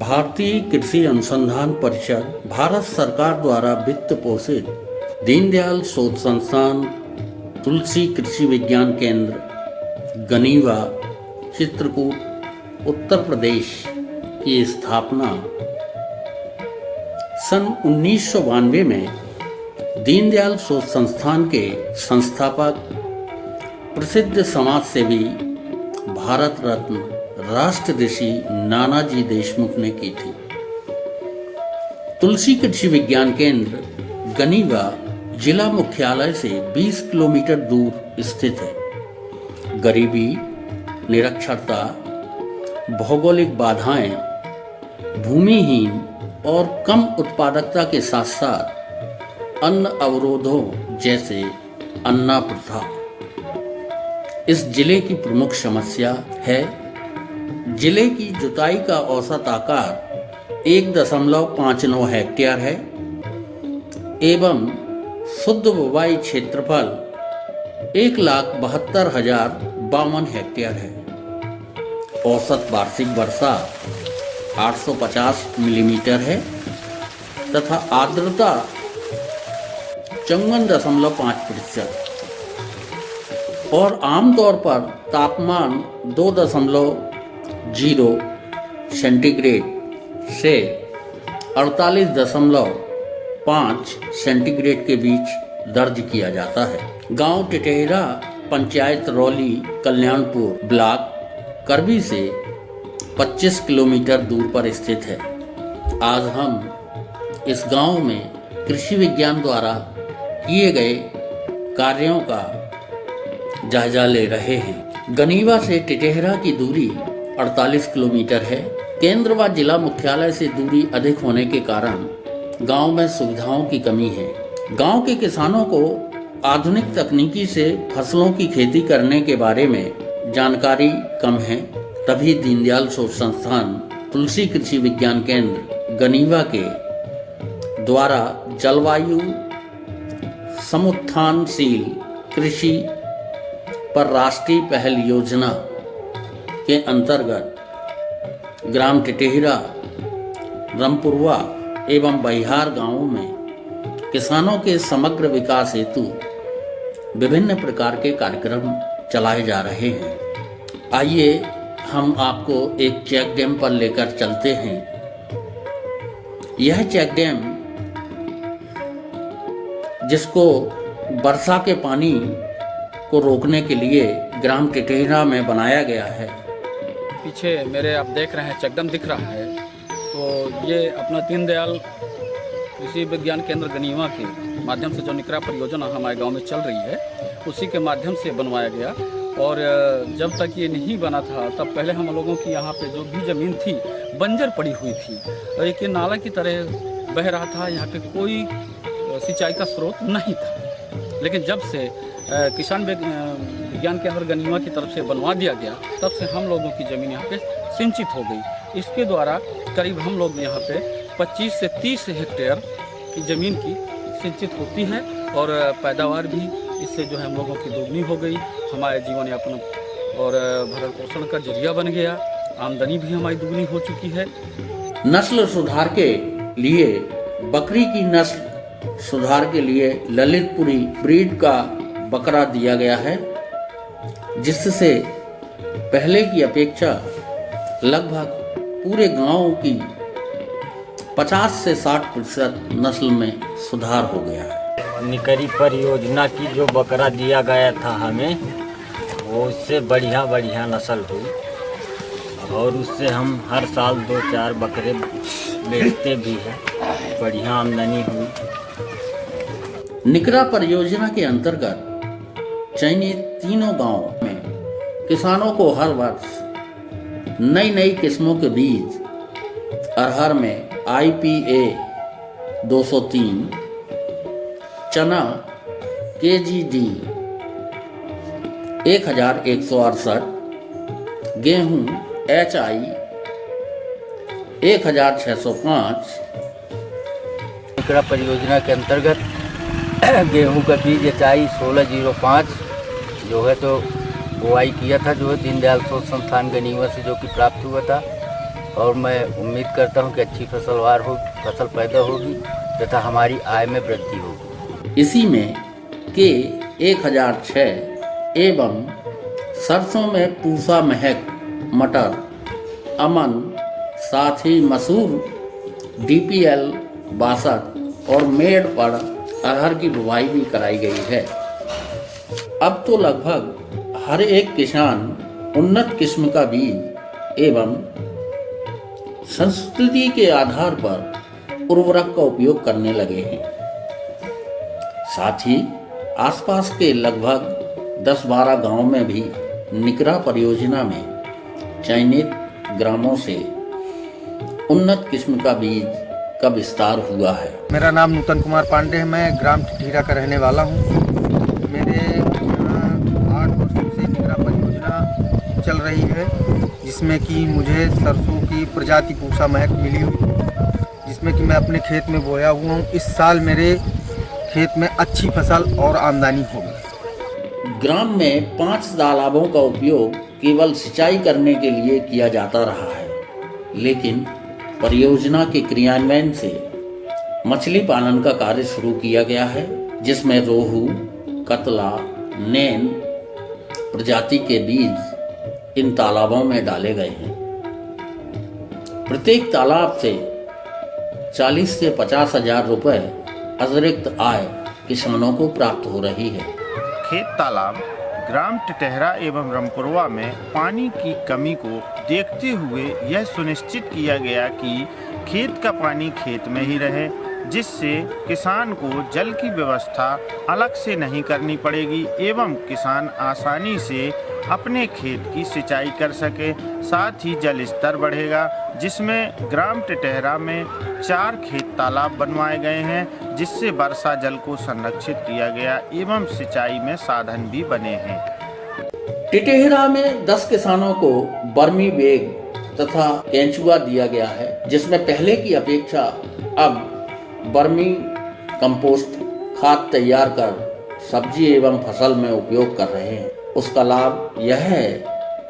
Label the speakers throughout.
Speaker 1: भारतीय कृषि अनुसंधान परिषद भारत सरकार द्वारा वित्त पोषित दीनदयाल शोध संस्थान, तुलसी कृषि विज्ञान केंद्र, गनीवा, चित्रकूट, उत्तर प्रदेश की स्थापना सन 1992 में दीनदयाल शोध संस्थान के संस्थापक प्रसिद्ध समाजसेवी भारत रत्न राष्ट्र ऋषि नानाजी देशमुख ने की थी। तुलसी कृषि विज्ञान केंद्र गनीवा जिला मुख्यालय से 20 किलोमीटर दूर स्थित है। गरीबी, निरक्षरता, भौगोलिक बाधाएं, भूमिहीन और कम उत्पादकता के साथ साथ अन्न अवरोधों जैसे अन्ना प्रथा इस जिले की प्रमुख समस्या है। जिले की जुताई का औसत आकार 1.59 हेक्टेयर है एवं शुद्ध बुवाई क्षेत्रफल 1,72,052 हेक्टेयर है। औसत वार्षिक वर्षा 850 मिलीमीटर है तथा आर्द्रता 54.5% और आमतौर पर तापमान 2.0 सेंटीग्रेड से 48.5 सेंटीग्रेड के बीच दर्ज किया जाता है। गांव टिटेहरा पंचायत रौली कल्याणपुर ब्लॉक करबी से 25 किलोमीटर दूर पर स्थित है। आज हम इस गांव में कृषि विज्ञान द्वारा किए गए कार्यों का जायजा ले रहे हैं। गनीवा से टिटेहरा की दूरी 48 किलोमीटर है। केंद्र व जिला मुख्यालय से दूरी अधिक होने के कारण गांव में सुविधाओं की कमी है। गांव के किसानों को आधुनिक तकनीकी से फसलों की खेती करने के बारे में जानकारी कम है। तभी दीनदयाल शोध संस्थान तुलसी कृषि विज्ञान केंद्र गनीवा के द्वारा जलवायु समुत्थानशील कृषि पर राष्ट्रीय पहल योजना के अंतर्गत ग्राम टिटेहरा, रामपुरवा एवं बहिहार गांवों में किसानों के समग्र विकास हेतु विभिन्न प्रकार के कार्यक्रम चलाए जा रहे हैं। आइए हम आपको एक चेक डैम पर लेकर चलते हैं। यह चेक डैम जिसको वर्षा के पानी को रोकने के लिए ग्राम टिटेहरा में बनाया गया है।
Speaker 2: पीछे मेरे आप देख रहे हैं चेक डैम दिख रहा है, तो ये अपना दीनदयाल कृषि विज्ञान केंद्र गनीवा के माध्यम से जो निकरा परियोजना हमारे गांव में चल रही है, उसी के माध्यम से बनवाया गया। और जब तक ये नहीं बना था तब पहले हम लोगों की यहाँ पे जो भी ज़मीन थी बंजर पड़ी हुई थी और एक नाला की तरह बह रहा था। यहाँ पे कोई सिंचाई का स्रोत नहीं था। लेकिन जब से किसान विज्ञान केंद्र गनीवा की तरफ से बनवा दिया गया, तब से हम लोगों की ज़मीन यहाँ पे सिंचित हो गई। इसके द्वारा करीब हम लोग यहाँ पे 25 से 30 हेक्टेयर की ज़मीन की सिंचित होती है और पैदावार भी इससे जो है हम लोगों की दोगुनी हो गई। हमारे जीवन यापन और भरण पोषण का जरिया बन गया। आमदनी भी हमारी दुगनी हो चुकी है।
Speaker 1: नस्ल सुधार के लिए बकरी की नस्ल सुधार के लिए ललितपुरी ब्रीड का बकरा दिया गया है, जिससे पहले की अपेक्षा लगभग पूरे गांव की 50 से 60% नस्ल में सुधार हो गया है।
Speaker 3: निकरी परियोजना की जो बकरा दिया गया था हमें, वो उससे बढ़िया नस्ल हुई और उससे हम हर साल 2-4 बकरे बेचते भी हैं। बढ़िया आमदनी हुई।
Speaker 1: निकरा परियोजना के अंतर्गत चयनित तीनों गांव में किसानों को हर वर्ष नई किस्मों के बीज अरहर में IPA 203, चना KGD 1168, गेहूं HI 1605।
Speaker 4: निकरा परियोजना के अंतर्गत गेहूं का बीज HI 1605 जो है तो बुआई किया था, जो है दीनदयाल शोध संस्थान गनीवा से जो कि प्राप्त हुआ था। और मैं उम्मीद करता हूँ कि अच्छी फसल पैदा होगी तथा हमारी आय में वृद्धि होगी।
Speaker 1: इसी में के 1006 एवं सरसों में पूसा महक, मटर, अमन, साथ ही मसूर DPL 62 और मेड़ पर अरहर की बुवाई भी कराई गई है। अब तो लगभग हर एक किसान उन्नत किस्म का बीज एवं संस्कृति के आधार पर उर्वरक का उपयोग करने लगे हैं। साथ ही आसपास के लगभग 10-12 गांवों में भी निकरा परियोजना में चयनित ग्रामों से उन्नत किस्म का बीज का विस्तार हुआ है।
Speaker 5: मेरा नाम नूतन कुमार पांडे है। मैं ग्राम टिटहीरा का रहने वाला हूँ। मेरे यहाँ 8 वर्षों से निकरा परियोजना चल रही है, जिसमें कि मुझे सरसों की प्रजाति पूसा महक मिली हुई, जिसमें कि मैं अपने खेत में बोया हुआ हूँ। इस साल मेरे खेत में अच्छी फसल और आमदनी होगी।
Speaker 1: ग्राम में 5 तालाबों का उपयोग केवल सिंचाई करने के लिए किया जाता रहा है, लेकिन परियोजना के क्रियान्वयन से मछली पालन का कार्य शुरू किया गया है, जिसमें रोहू, कतला, नैन प्रजाति के बीज इन तालाबों में डाले गए हैं। प्रत्येक तालाब से 40 से 50 हजार रुपए अतिरिक्त आय किसानों को प्राप्त हो रही है।
Speaker 6: खेत तालाब ग्राम टिटहीरा एवं रामपुरवा में पानी की कमी को देखते हुए यह सुनिश्चित किया गया कि खेत का पानी खेत में ही रहे, जिससे किसान को जल की व्यवस्था अलग से नहीं करनी पड़ेगी एवं किसान आसानी से अपने खेत की सिंचाई कर सके। साथ ही जल स्तर बढ़ेगा, जिसमें ग्राम टिटहीरा में 4 खेत तालाब बनवाए गए हैं, जिससे वर्षा जल को संरक्षित किया गया एवं सिंचाई में साधन भी बने हैं।
Speaker 1: टिटहीरा में 10 किसानों को बर्मी बैग तथा केंचुआ दिया गया है, जिसमें पहले की अपेक्षा अब बर्मी कंपोस्ट खाद तैयार कर सब्जी एवं फसल में उपयोग कर रहे हैं। उसका लाभ यह है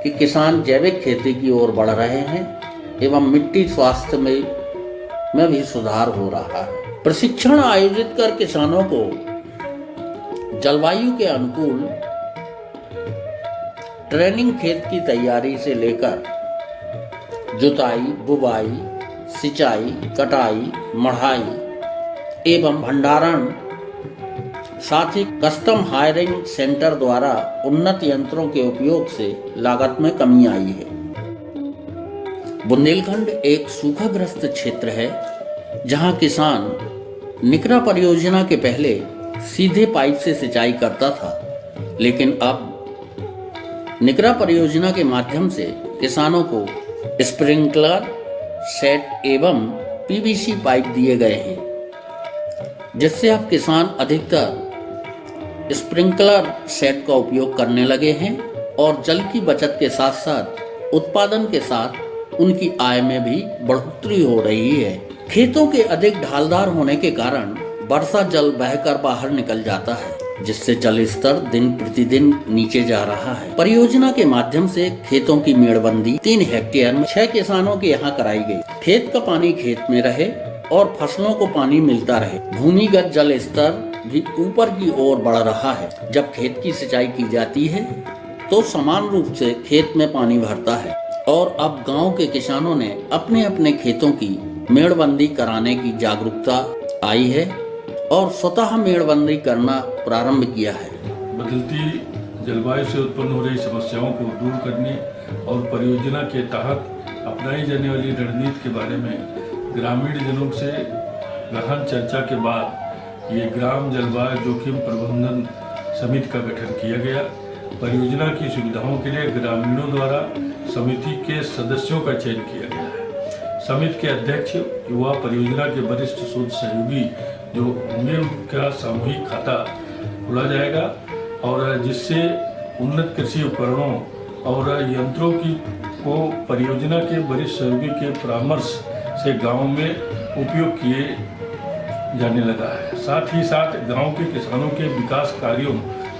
Speaker 1: कि किसान जैविक खेती की ओर बढ़ रहे हैं एवं मिट्टी स्वास्थ्य में भी सुधार हो रहा है। प्रशिक्षण आयोजित कर किसानों को जलवायु के अनुकूल ट्रेनिंग खेत की तैयारी से लेकर जुताई, बुवाई, सिंचाई, कटाई, मढ़ाई एवं भंडारण, साथ ही कस्टम हायरिंग सेंटर द्वारा उन्नत यंत्रों के उपयोग से लागत में कमी आई है। बुंदेलखंड एक सूखाग्रस्त क्षेत्र है, जहां किसान निकरा परियोजना के पहले सीधे पाइप से सिंचाई करता था, लेकिन अब निकरा परियोजना के माध्यम से किसानों को स्प्रिंकलर सेट एवं PVC पाइप दिए गए हैं, जिससे अब किसान अधिकतर स्प्रिंकलर सेट का उपयोग करने लगे हैं और जल की बचत के साथ साथ उत्पादन के साथ उनकी आय में भी बढ़ोतरी हो रही है। खेतों के अधिक ढालदार होने के कारण वर्षा जल बहकर बाहर निकल जाता है, जिससे जल स्तर दिन प्रतिदिन नीचे जा रहा है। परियोजना के माध्यम से खेतों की मेड़बंदी 3 हेक्टेयर में 6 किसानों के यहाँ कराई गई। खेत का पानी खेत में रहे और फसलों को पानी मिलता रहे। भूमिगत जल स्तर भी ऊपर की ओर बढ़ रहा है। जब खेत की सिंचाई की जाती है तो समान रूप से खेत में पानी भरता है और अब गांव के किसानों ने अपने अपने खेतों की मेड़बंदी कराने की जागरूकता आई है और स्वतः मेड़बंदी करना प्रारंभ किया है।
Speaker 7: बदलती जलवायु से उत्पन्न हो रही समस्याओं को दूर करने और परियोजना के तहत अपनाई जाने वाली रणनीति के बारे में ग्रामीण जनों से गहन चर्चा के बाद ये ग्राम जलवायु जोखिम प्रबंधन समिति का गठन किया गया। परियोजना की सुविधाओं के लिए ग्रामीणों द्वारा समिति के सदस्यों का चयन किया गया है। समिति के अध्यक्ष युवा परियोजना के वरिष्ठ शोध सहयोगी जो होंगे, उनका सामूहिक खाता खोला जाएगा और जिससे उन्नत कृषि उपकरणों और यंत्रों को परियोजना के वरिष्ठ सहयोगी के परामर्श से गांव में उपयोग किए जाने लगा है। साथ ही साथ गांव के किसानों के विकास कार्यों,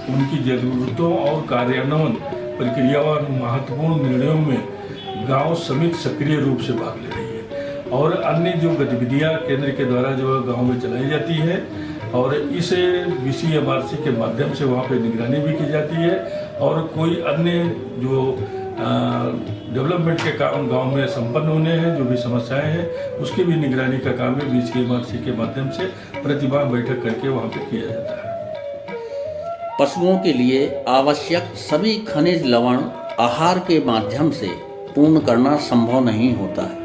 Speaker 7: उनकी जरूरतों और कार्यान्वयन प्रक्रिया और महत्वपूर्ण निर्णयों में गांव समिति सक्रिय रूप से भाग ले रही है और अन्य जो गतिविधियां केंद्र के द्वारा जो है गांव में चलाई जाती है और इस BCMRC के माध्यम से वहाँ पे निगरानी भी की जाती है और कोई अन्य जो डेवलपमेंट के काम गांव में संपन्न होने हैं, जो भी समस्याएं हैं उसकी भी निगरानी का काम है BCMRC के माध्यम से प्रतिमाह बैठक करके वहाँ पे किया जाता है।
Speaker 1: पशुओं के लिए आवश्यक सभी खनिज लवण आहार के माध्यम से पूर्ण करना संभव नहीं होता है।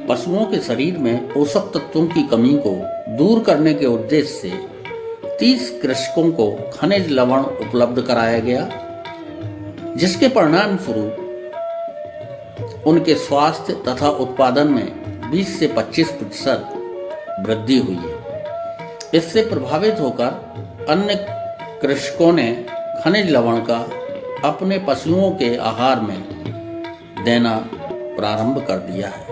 Speaker 1: पशुओं के शरीर में पोषक तत्वों की कमी को दूर करने के उद्देश्य से 30 कृषकों को खनिज लवण उपलब्ध कराया गया, जिसके परिणाम स्वरूप उनके स्वास्थ्य तथा उत्पादन में 20 से 25% वृद्धि हुई है। इससे प्रभावित होकर अन्य कृषकों ने खनिज लवण का अपने पशुओं के आहार में देना प्रारंभ कर दिया है।